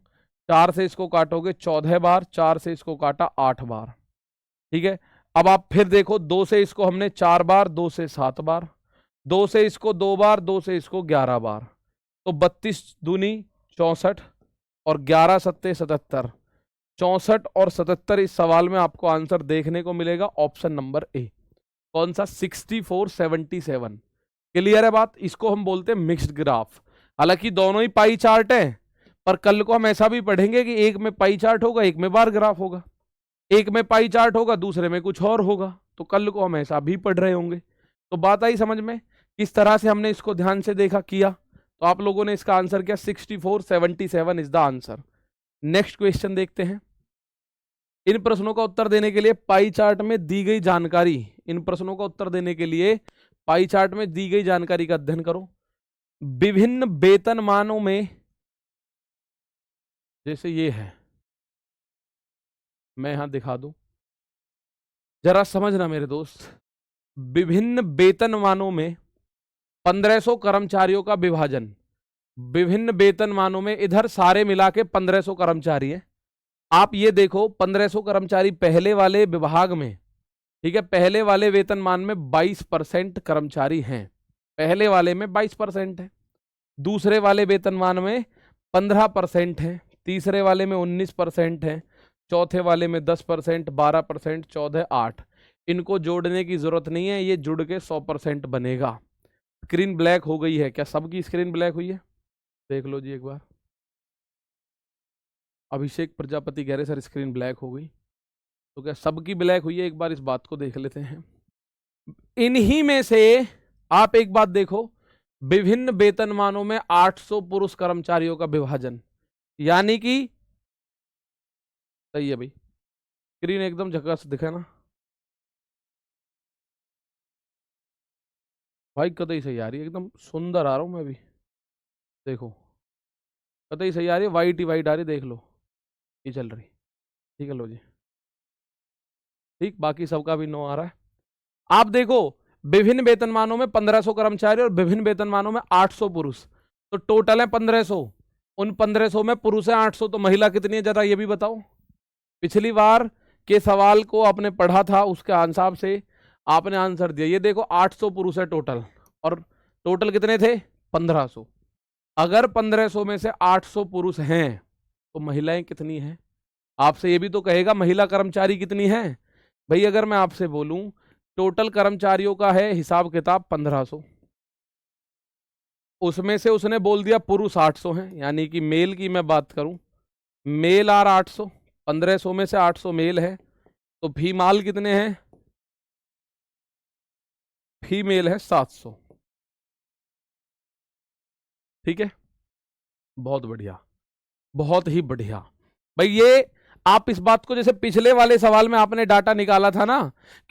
4 से इसको काटोगे 14 बार, 4 से इसको काटा 8 बार। ठीक है, अब आप फिर देखो, 2 से इसको हमने 4 बार, 2 से 7 बार, 2 से इसको 2 बार, 2 से इसको 11 बार। तो 32 दूनी 64 और 11 सत्ते 77। 64 और 77 इस सवाल में आपको आंसर देखने को मिलेगा ऑप्शन नंबर ए। कौन सा? 6477। क्लियर है बात? इसको हम बोलते हैं मिक्स्ड ग्राफ। हालांकि दोनों ही पाई चार्ट है, पर कल को हम ऐसा भी पढ़ेंगे कि एक में पाई चार्ट होगा, एक में बार ग्राफ होगा। एक में पाई चार्ट होगा, दूसरे में कुछ और होगा। तो कल को हम ऐसा भी पढ़ रहे होंगे। तो बात आई समझ में किस तरह से हमने इसको ध्यान से देखा किया? तो आप लोगों ने इसका आंसर किया 6477 is the answer. Next question देखते हैं। इन प्रश्नों का उत्तर देने के लिए पाई चार्ट में दी गई जानकारी, इन प्रश्नों का उत्तर देने के लिए पाई चार्ट में दी गई जानकारी का अध्ययन करो। विभिन्न वेतनमानों में, जैसे ये है, मैं यहां दिखा दूं, जरा समझना मेरे दोस्त। विभिन्न वेतनमानों में 1500 कर्मचारियों का विभाजन। विभिन्न वेतनमानों में इधर सारे मिला के 1500 कर्मचारी हैं। आप ये देखो 1500 कर्मचारी पहले वाले विभाग में, ठीक है, पहले वाले वेतनमान में 22% कर्मचारी हैं। पहले वाले में 22% है। दूसरे वाले वेतनमान में 15% है, तीसरे वाले में 19% है, चौथे वाले में 10%, 12%, 14, 8। इनको जोड़ने की जरूरत नहीं है, ये जुड़ के 100% बनेगा। स्क्रीन ब्लैक हो गई है क्या? सबकी स्क्रीन ब्लैक हुई है? देख लो जी एक बार। अभिषेक प्रजापति कह रहे सर स्क्रीन ब्लैक हो गई, तो क्या सबकी ब्लैक हुई है? एक बार इस बात को देख लेते हैं। इन्हीं में से आप एक बात देखो, विभिन्न वेतनमानों में 800 पुरुष कर्मचारियों का विभाजन, यानी कि सही है भाई, स्क्रीन एकदम झकास दिखे ना भाई? कतई सही आ रही है, एकदम सुंदर आ रहा हूं मैं भी, देखो कतई सही आ रही है, वाइट ही वाइट आ रही, देख लो ये चल रही। ठीक है लो जी, ठीक, बाकी सबका भी नो आ रहा है। आप देखो, विभिन्न वेतनमानों में 1500 कर्मचारी और विभिन्न वेतनमानों में 800 पुरुष, तो टोटल है 1500। उन 1500 में पुरुष है 800, तो महिला कितनी है जरा ये भी बताओ। पिछली बार के सवाल को आपने पढ़ा था, उसके हिसाब से आपने आंसर दिया। ये देखो 800 पुरुष है टोटल, और टोटल कितने थे? 1500। अगर 1500 में से 800 पुरुष हैं तो महिलाएं कितनी हैं? आपसे ये भी तो कहेगा महिला कर्मचारी कितनी है भाई। अगर मैं आपसे बोलूं टोटल कर्मचारियों का है हिसाब किताब 1500, उसमें से उसने बोल दिया पुरुष 800 हैं, यानी कि मेल की मैं बात करूं, मेल आर 800, 1500 में से 800 मेल है, तो फीमेल कितने हैं? फीमेल है 700। ठीक है, बहुत बढ़िया, बहुत ही बढ़िया भाई। ये आप इस बात को, जैसे पिछले वाले सवाल में आपने डाटा निकाला था ना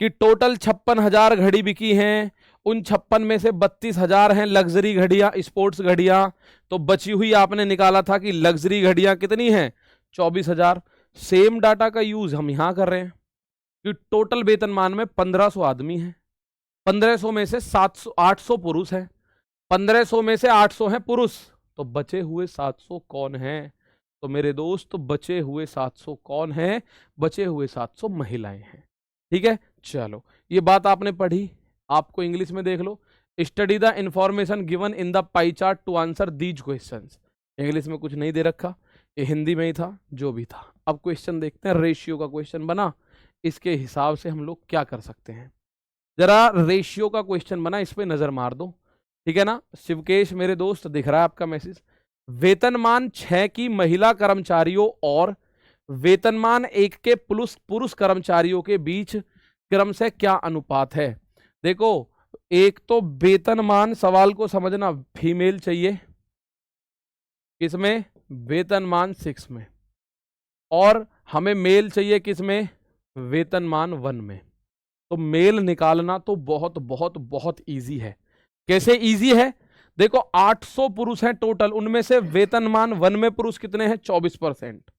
कि टोटल 56,000 घड़ी बिकी हैं, उन 56 में से 32,000 हैं लग्जरी घड़ियां, स्पोर्ट्स घड़ियां, तो बची हुई आपने निकाला था कि लग्जरी घड़ियां कितनी हैं? 24,000। सेम डाटा का यूज हम यहां कर रहे हैं कि टोटल वेतनमान में 1500 आदमी हैं, 1500 में से 800 पुरुष हैं, 1500 में से 800 हैं पुरुष, तो बचे हुए 700 कौन हैं? तो मेरे दोस्त बचे हुए 700 कौन हैं? बचे हुए 700 महिलाएं हैं। ठीक है, चलो ये बात आपने पढ़ी, आपको इंग्लिश में देख लो, study the information given in the pie chart to answer these questions. English में कुछ नहीं दे रखा, ये हिंदी में ही था जो भी था। अब क्वेश्चन देखते हैं, रेशियो का क्वेश्चन बना, इसके हिसाब से हम लोग क्या कर सकते हैं। जरा रेशियो का क्वेश्चन बना, इस पे नजर मार दो, ठीक है ना। शिवकेश मेरे दोस्त दिख रहा है आपका मैसेज। वेतनमान 6 की महिला कर्मचारियों और वेतनमान 1 के पुरुष कर्मचारियों के बीच क्रमशः क्या अनुपात है? देखो, एक तो वेतनमान, सवाल को समझना, फीमेल चाहिए किसमें? वेतनमान 6 में, और हमें मेल चाहिए किसमें? वेतनमान 1 में। तो मेल निकालना तो बहुत बहुत बहुत इजी है। कैसे इजी है? देखो 800 पुरुष हैं टोटल, उनमें से वेतनमान 1 में पुरुष कितने हैं? 24%।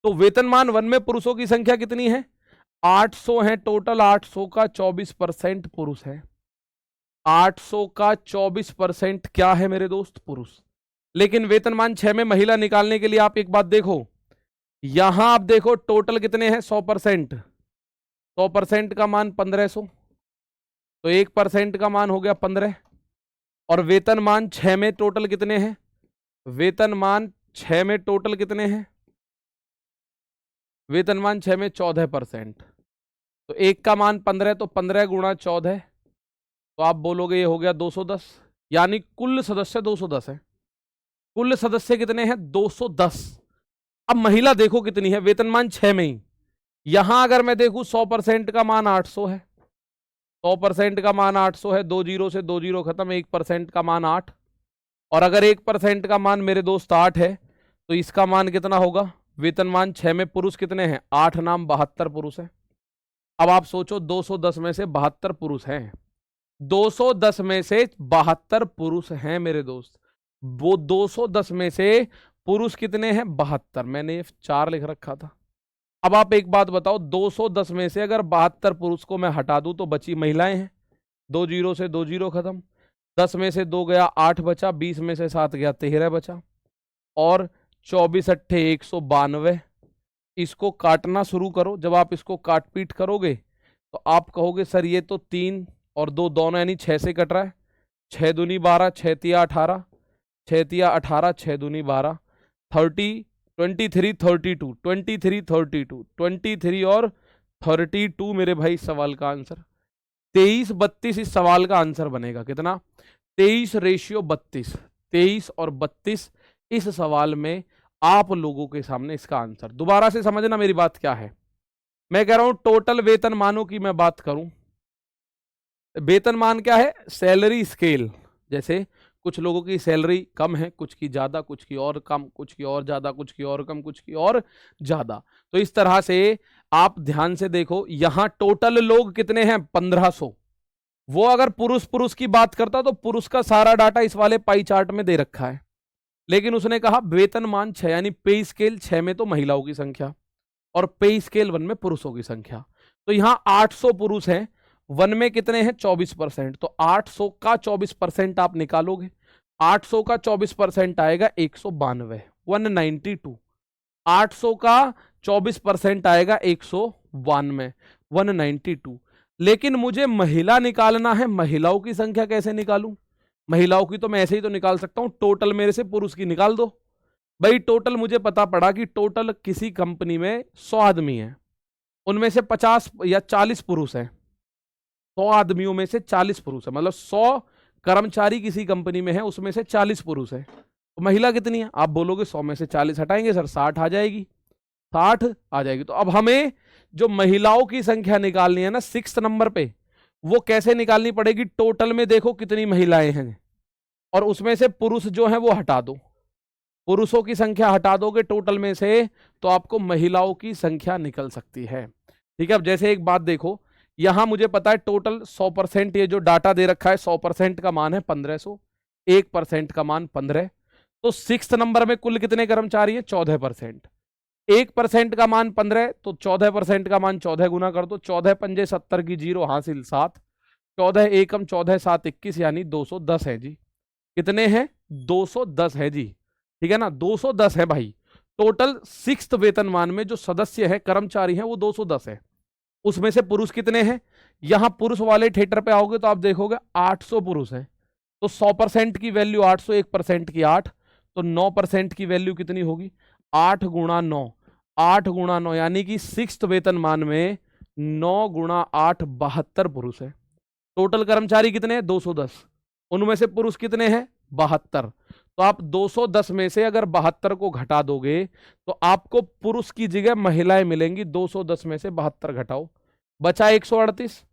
तो वेतनमान 1 में पुरुषों की संख्या कितनी है? 800 है टोटल, 800 का 24% पुरुष है। 800 का 24% क्या है मेरे दोस्त? पुरुष। लेकिन वेतनमान 6 में महिला निकालने के लिए आप एक बात देखो, यहां आप देखो टोटल कितने हैं? 100%। 100% का मान 1500, तो 1% का मान हो गया 15। और वेतनमान 6 में टोटल कितने हैं? वेतनमान 6 में टोटल कितने हैं? वेतनमान 6 में 14%। तो 1 का मान 15, तो 15 गुणा 14, तो आप बोलोगे ये हो गया 210, यानी कुल सदस्य 210 है। कुल सदस्य कितने हैं? 210। अब महिला देखो कितनी है? वेतनमान 6 में ही, यहां अगर मैं देखूं 100% का मान 800 है, 100% का मान 800 है, 2 जीरो से 2 जीरो खत्म, 1% का मान 8, और अगर 1% का मान मेरे दोस्त 8 है, तो इसका मान कितना होगा? वेतनमान 6 में पुरुष कितने हैं? 8 नाम 72 पुरुष है। अब आप सोचो 210 में से 72 पुरुष हैं, 210 में से 72 पुरुष हैं मेरे दोस्त। वो 210 में से पुरुष कितने हैं? 72। मैंने 4 लिख रखा था। अब आप एक बात बताओ, 210 में से अगर 72 पुरुष को मैं हटा दूं तो बची महिलाएं हैं। 2 जीरो से 2 जीरो खत्म, 10 में से 2 गया 8 बचा, 20 में से 7 गया 13 बचा, और 24 अट्ठे 192। इसको काटना शुरू करो। जब आप इसको काट पीट करोगे तो आप कहोगे सर ये तो 3 और 2 दोनों यानी 6 से कट रहा है। 6 दूनी 12, 6 तिया 18, 6 तिया 18, 6 दूनी 12, 30, 23, 32, 23, 32, 23 और 32 मेरे भाई सवाल का आंसर। 23, 32 इस सवाल का आंसर बनेगा। कितना? 23:32। 23 और 32 इस सवाल में आप लोगों के सामने इसका आंसर। दोबारा से समझना मेरी बात क्या है। मैं कह रहा हूं टोटल वेतनमानों की मैं बात करूं। वेतनमान क्या है? Salary scale. जैसे कुछ लोगों की सैलरी कम है, कुछ की ज्यादा, कुछ की और कम, कुछ की और ज्यादा, कुछ की और कम, कुछ की और ज्यादा। तो इस तरह से आप ध्यान से देखो, यहां टोटल लोग कितने हैं? 1500। वो अगर पुरुष पुरुष की बात करता तो पुरुष का सारा डाटा इस वाले पाई चार्ट में दे रखा है, लेकिन उसने कहा वेतनमान 6 यानी पे स्केल 6 में तो महिलाओं की संख्या और पे स्केल 1 में पुरुषों की संख्या। तो यहां 800 पुरुष हैं, 1 में कितने हैं? 24%। तो 800 का 24% आप निकालोगे, 800 का 24% आएगा 192, 192। 800 का 24% आएगा 192, 192। लेकिन मुझे महिला निकालना है। महिलाओं की संख्या कैसे निकालूं? महिलाओं की तो मैं ऐसे ही तो निकाल सकता हूं, टोटल मेरे से पुरुष की निकाल दो। भाई टोटल मुझे पता पड़ा कि टोटल किसी कंपनी में 100 आदमी है, उनमें से 50 या 40 पुरुष हैं। 100 आदमियों में से 40 पुरुष है, मतलब 100 कर्मचारी किसी कंपनी में है, उसमें से 40 पुरुष है। तो महिला कितनी है? आप बोलोगे 100 में से 40 हटाएंगे सर, 60 आ जाएगी, 60 आ जाएगी। तो अब हमें जो महिलाओं की संख्या निकालनी है ना 6 नंबर पे, वो कैसे निकालनी पड़ेगी? टोटल में देखो कितनी महिलाएं हैं और उसमें से पुरुष जो है वो हटा दो। पुरुषों की संख्या हटा दोगे टोटल में से तो आपको महिलाओं की संख्या निकल सकती है। ठीक है, अब जैसे एक बात देखो, यहां मुझे पता है टोटल 100%, ये जो डाटा दे रखा है 100% का मान है 1500, 1% का मान 15। तो 6 नंबर में कुल कितने कर्मचारी हैं? 14%। 1% का मान 15, तो 14% का मान 14 गुना कर दो। 14 पंजे 70 की 0 हासिल 7, 14 एकम 14 7 21 यानी 210 है जी। कितने हैं? 210 है जी। ठीक है ना, 210 है भाई। टोटल 6th वेतनमान में जो सदस्य है, कर्मचारी हैं, वो 210 है। उसमें से पुरुष कितने हैं? यहां पुरुष वाले थिएटर पे आओगे तो आप देखोगे 800 पुरुष हैं। तो 100% की वैल्यू 800, 1% की 8, तो 9% की वैल्यू कितनी होगी? 8 गुणा 9, 8 गुणा 9 यानी कि 6th वेतनमान में 9 गुणा 8 72 पुरुष है। टोटल कर्मचारी कितने हैं? 210। उनमें से पुरुष कितने हैं? 72। तो आप 210 में से अगर 72 को घटा दोगे तो आपको पुरुष की जगह महिलाएं मिलेंगी। 210 में से 72 घटाओ, बचा 138।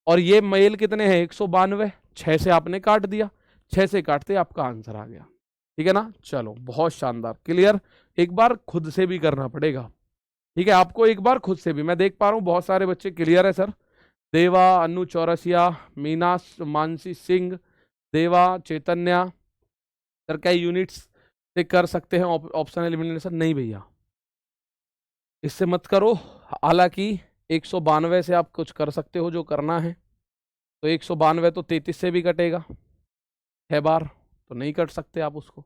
और ये मेल कितने हैं? 192। 6 से आपने काट दिया, 6 से काटते आपका आंसर आ गया। ठीक है ना, चलो बहुत शानदार, क्लियर। एक बार खुद से भी करना पड़ेगा, ठीक है, आपको एक बार खुद से भी। मैं देख पा रहा हूँ बहुत सारे बच्चे क्लियर है सर। देवा, अनु चौरसिया, मीना, मानसी सिंह, देवा, चैतन्या। सर क्या यूनिट्स से कर सकते हैं ऑप्शन एलिमिनेशन? नहीं भैया, इससे मत करो। हालांकि 192 से आप कुछ कर सकते हो जो करना है। तो 192 तो 33 से भी कटेगा 6 बार, तो नहीं कट सकते आप उसको।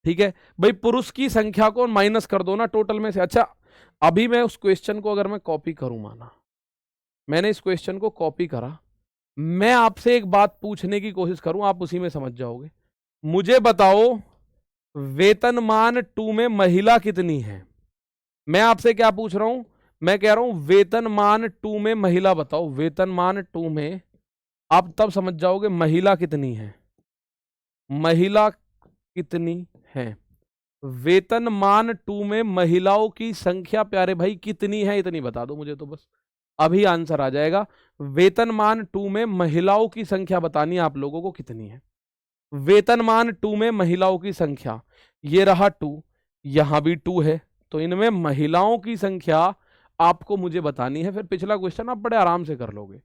ठीक है भाई, पुरुष की संख्या को माइनस कर दो ना टोटल में से। अच्छा, अभी मैं उस क्वेश्चन को अगर मैं कॉपी करूं, माना मैंने इस क्वेश्चन को कॉपी करा, मैं आपसे एक बात पूछने की कोशिश करूं, आप उसी में समझ जाओगे। मुझे बताओ वेतनमान 2 में महिला कितनी है? मैं आपसे क्या पूछ रहा हूं? मैं कह रहा हूं वेतनमान 2 में महिला बताओ। वेतनमान 2 में आप तब समझ जाओगे महिला कितनी है। महिला कितनी है? वेतनमान 2 में महिलाओं की संख्या प्यारे भाई कितनी है, इतनी बता दो मुझे तो बस, अभी आंसर आ जाएगा। वेतनमान 2 में महिलाओं की संख्या बतानी है आप लोगों को कितनी है। वेतनमान 2 में महिलाओं की संख्या, ये रहा 2, यहां भी 2 है, तो इनमें महिलाओं की संख्या आपको मुझे बतानी है। फिर पिछला क्वेश्चन आप बड़े आराम से कर लोगे।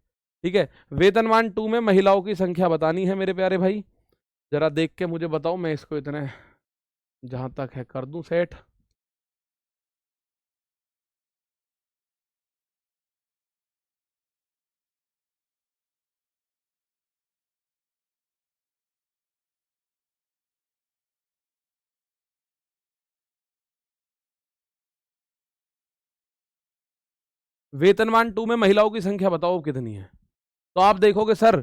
ठीक है, वेतनमान 2 में महिलाओं की संख्या बतानी है मेरे प्यारे भाई। जरा देख के मुझे बताओ, मैं इसको इतने जहां तक है कर दूं सेट। वेतनमान 2 में महिलाओं की संख्या बताओ कितनी है। तो आप देखोगे सर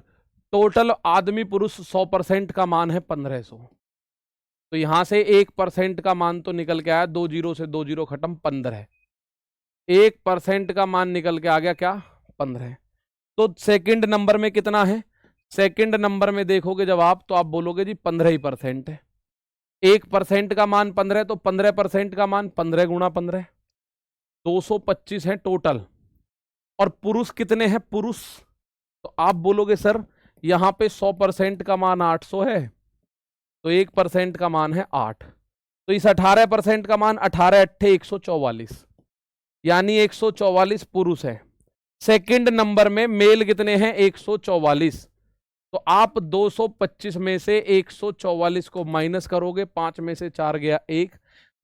टोटल आदमी पुरुष 100% का मान है 1500। तो यहां से 1% का मान तो निकल के आया, 2 जीरो से 2 जीरो खत्म, 15 है। 1% का मान निकल के आ गया क्या, 15 है। तो सेकंड नंबर में कितना है, सेकंड नंबर में देखोगे जब आप, तो आप बोलोगे जी 15% है। 1% का मान 15 है, तो 15% का मान 15 गुणा 15, 225 है टोटल। और पुरुष कितने हैं, पुरुष, तो आप बोलोगे सर यहां पे 100% का मान 800 है, तो 1% का मान है 8, तो इस 18% का मान 18 अट्ठे 144, यानी 144 पुरुष है। सेकंड नंबर में मेल कितने हैं, 144। तो आप 225 में से 144 को माइनस करोगे, 5 में से 4 गया 1,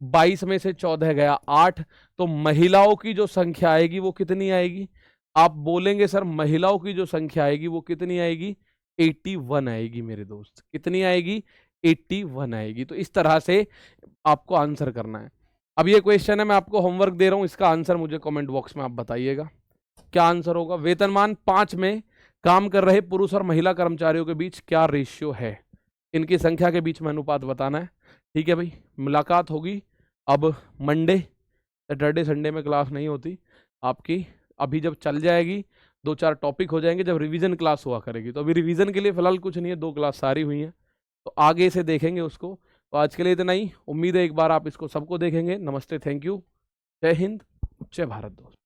22 में से 14 गया 8, तो महिलाओं की जो संख्या आएगी वो कितनी आएगी, आप बोलेंगे सर महिलाओं की जो संख्या आएगी वो कितनी आएगी, 81 आएगी मेरे दोस्त, कितनी आएगी, 81 आएगी। तो इस तरह से आपको आंसर करना है। अब ये क्वेश्चन है, मैं आपको होमवर्क दे रहा हूं, इसका आंसर मुझे कमेंट बॉक्स में आप बताइएगा क्या आंसर होगा। वेतनमान 5 में काम कर रहे पुरुष और महिला कर्मचारियों के बीच क्या रेशियो है, इनकी संख्या के बीच में अनुपात बताना है। ठीक है भाई, मुलाकात होगी अब मंडे, सैटरडे संडे में क्लास नहीं होती आपकी, अभी जब चल जाएगी 2-4 टॉपिक हो जाएंगे, जब रिवीजन क्लास हुआ करेगी, तो अभी रिवीजन के लिए फिलहाल कुछ नहीं है, 2 क्लास सारी हुई हैं, तो आगे से देखेंगे उसको। तो आज के लिए इतना ही, उम्मीद है एक बार आप इसको सबको देखेंगे। नमस्ते, थैंक यू, जय हिंद, जय भारत दोस्त।